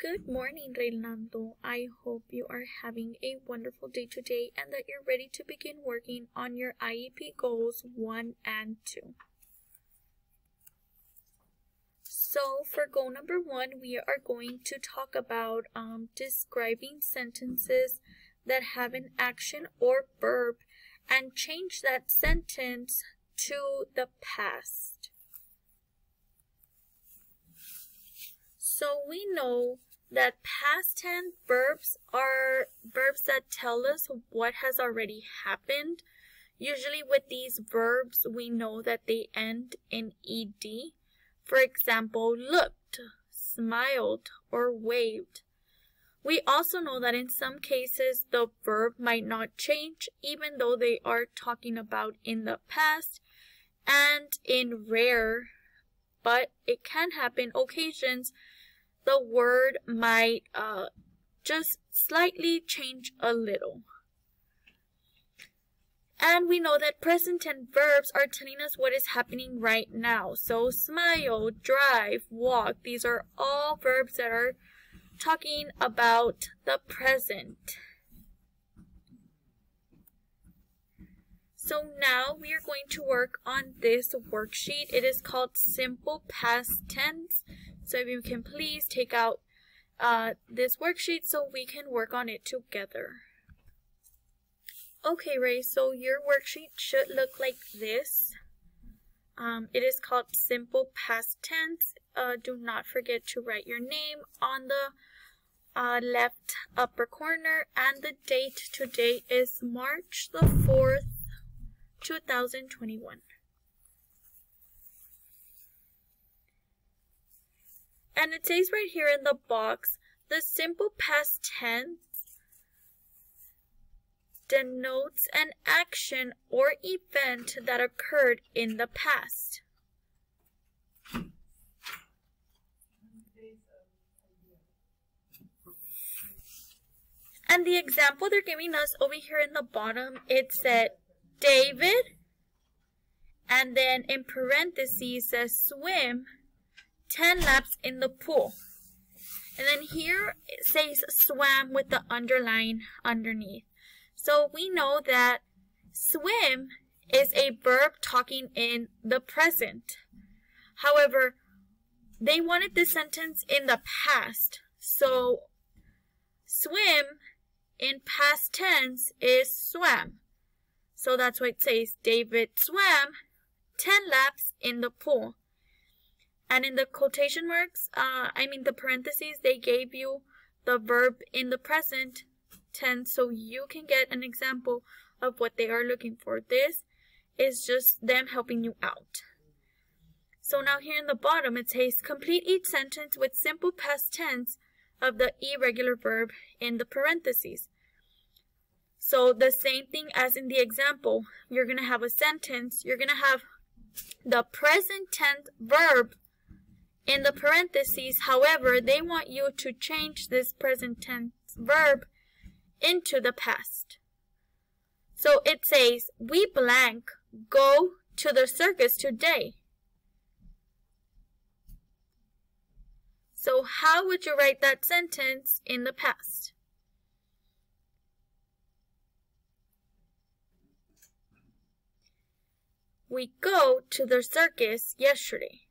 Good morning, Reynaldo. I hope you are having a wonderful day today and that you're ready to begin working on your IEP goals 1 and 2. So for goal number 1, we are going to talk about describing sentences that have an action or verb and change that sentence to the past. So we know that past tense verbs are verbs that tell us what has already happened. Usually with these verbs, we know that they end in ed. For example, looked, smiled, or waved. We also know that in some cases, the verb might not change even though they are talking about in the past, and in rare, but it can happen occasions, the word might just slightly change a little. And we know that present tense verbs are telling us what is happening right now. So smile, drive, walk, these are all verbs that are talking about the present. So now we are going to work on this worksheet. It is called Simple Past Tense. So if you can please take out this worksheet so we can work on it together. Okay, Ray, so your worksheet should look like this. It is called Simple Past Tense. Do not forget to write your name on the left upper corner, and the date today is March the 4th, 2021. And it says right here in the box, the simple past tense denotes an action or event that occurred in the past. And the example they're giving us over here in the bottom, it said David, and then in parentheses says swim 10 laps in the pool. And then here it says swam with the underline underneath. So we know that swim is a verb talking in the present. However, they wanted this sentence in the past. So swim in past tense is swam. So that's why it says David swam 10 laps in the pool. And in the quotation marks, the parentheses, they gave you the verb in the present tense so you can get an example of what they are looking for. This is just them helping you out. So now here in the bottom, it says complete each sentence with simple past tense of the irregular verb in the parentheses. So the same thing as in the example, you're going to have a sentence, you're going to have the present tense verb in the parentheses. However, they want you to change this present tense verb into the past. So it says, we blank go to the circus today. So how would you write that sentence in the past? We go to the circus yesterday.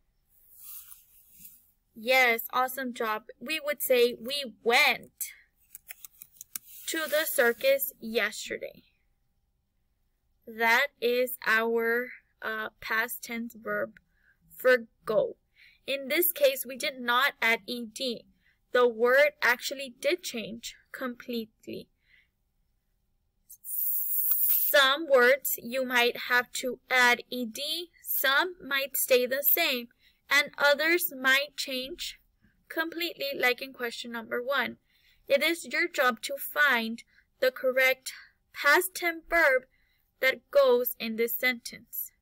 Yes, awesome job. We would say we went to the circus yesterday. That is our past tense verb for go. In this case, we did not add ed. The word actually did change completely. Some words you might have to add ed, some might stay the same, and others might change completely, like in question number 1. It is your job to find the correct past tense verb that goes in this sentence.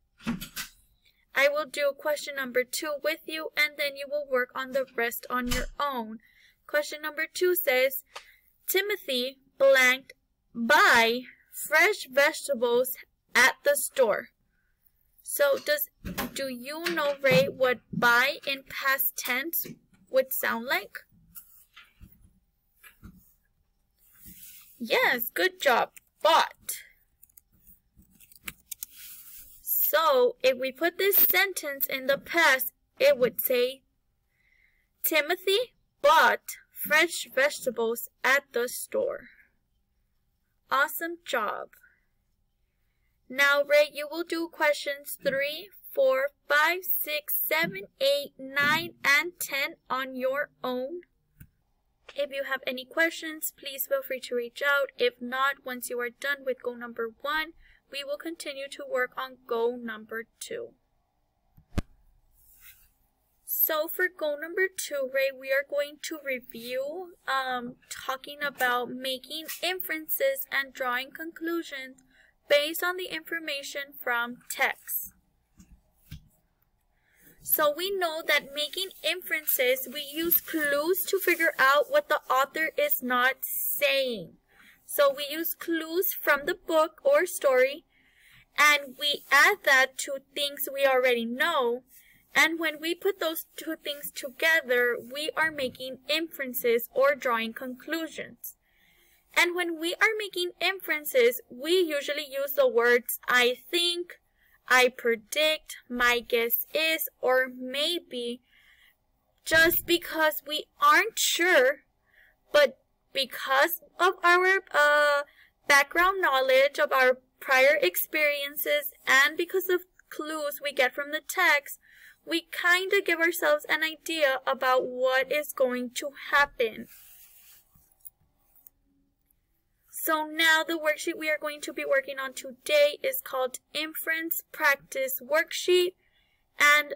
I will do question number 2 with you, and then you will work on the rest on your own. Question number 2 says, Timothy blanked buy fresh vegetables at the store. So do you know, Ray, what buy in past tense would sound like? Yes, good job. Bought. So, if we put this sentence in the past, it would say, Timothy bought fresh vegetables at the store. Awesome job. Now, Ray, you will do questions 3, 4, 5, 6, 7, 8, 9, and 10 on your own. If you have any questions, please feel free to reach out. If not, once you are done with goal number 1, we will continue to work on goal number 2. So for goal number 2, Ray, we are going to review talking about making inferences and drawing conclusions based on the information from text. So we know that making inferences, we use clues to figure out what the author is not saying. So we use clues from the book or story, and we add that to things we already know. And when we put those two things together, we are making inferences or drawing conclusions. And when we are making inferences, we usually use the words I think, I predict, my guess is, or maybe, just because we aren't sure, but because of our background knowledge of our prior experiences and because of clues we get from the text, we kind of give ourselves an idea about what is going to happen. So now the worksheet we are going to be working on today is called Inference Practice Worksheet. And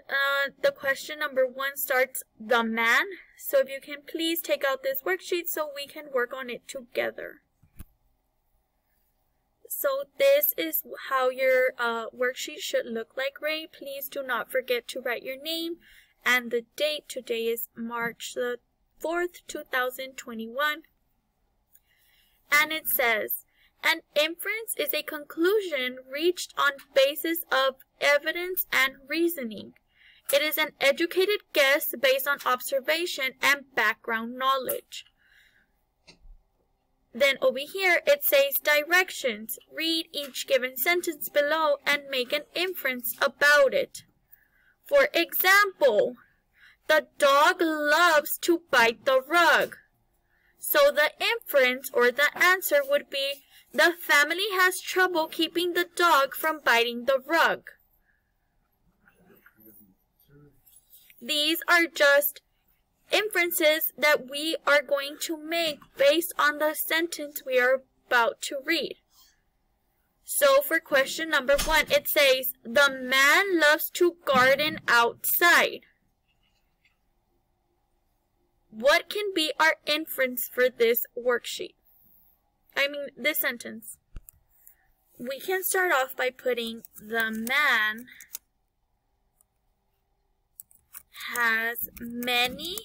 the question number 1 starts, the man. So if you can please take out this worksheet so we can work on it together. So this is how your worksheet should look like, Ray. Please do not forget to write your name and the date. Today is March the 4th, 2021. And it says, an inference is a conclusion reached on basis of evidence and reasoning. It is an educated guess based on observation and background knowledge. Then over here it says directions. Read each given sentence below and make an inference about it. For example, the dog loves to bite the rug. So the inference or the answer would be, the family has trouble keeping the dog from biting the rug. These are just inferences that we are going to make based on the sentence we are about to read. So for question number 1, it says, the man loves to garden outside. What can be our inference for this worksheet? This sentence. We can start off by putting the man has many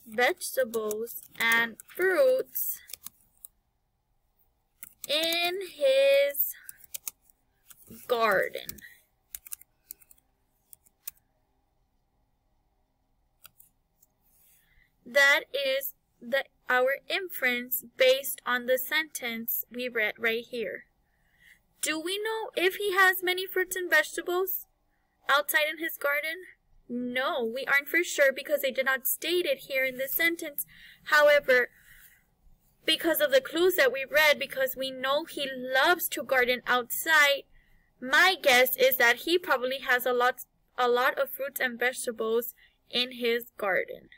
vegetables and fruits in his garden. That is our inference based on the sentence we read right here. Do we know if he has many fruits and vegetables outside in his garden? No, we aren't for sure because they did not state it here in this sentence. However, because of the clues that we read, because we know he loves to garden outside, my guess is that he probably has a lot of fruits and vegetables in his garden.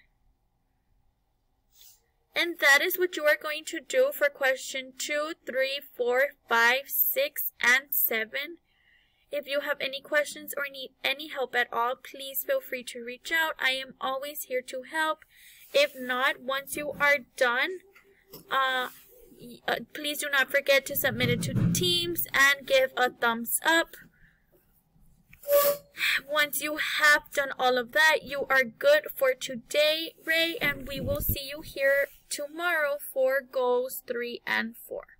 And that is what you are going to do for question 2, 3, 4, 5, 6, and 7. If you have any questions or need any help at all, please feel free to reach out. I am always here to help. If not, once you are done, please do not forget to submit it to Teams and give a thumbs up. Once you have done all of that, you are good for today, Ray, and we will see you here tomorrow for goals 3 and 4.